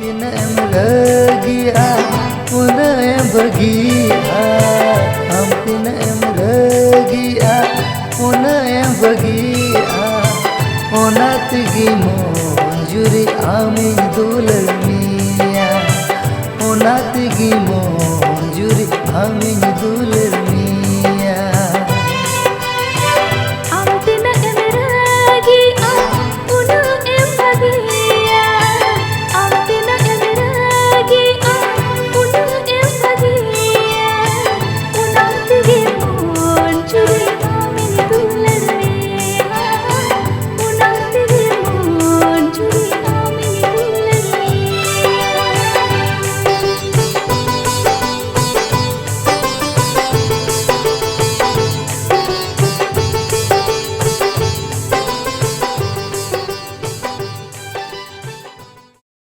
tinem bahagia una em bahagia am tinem bahagia una em bahagia ona tegi mojuri ami dulaniya ona tegi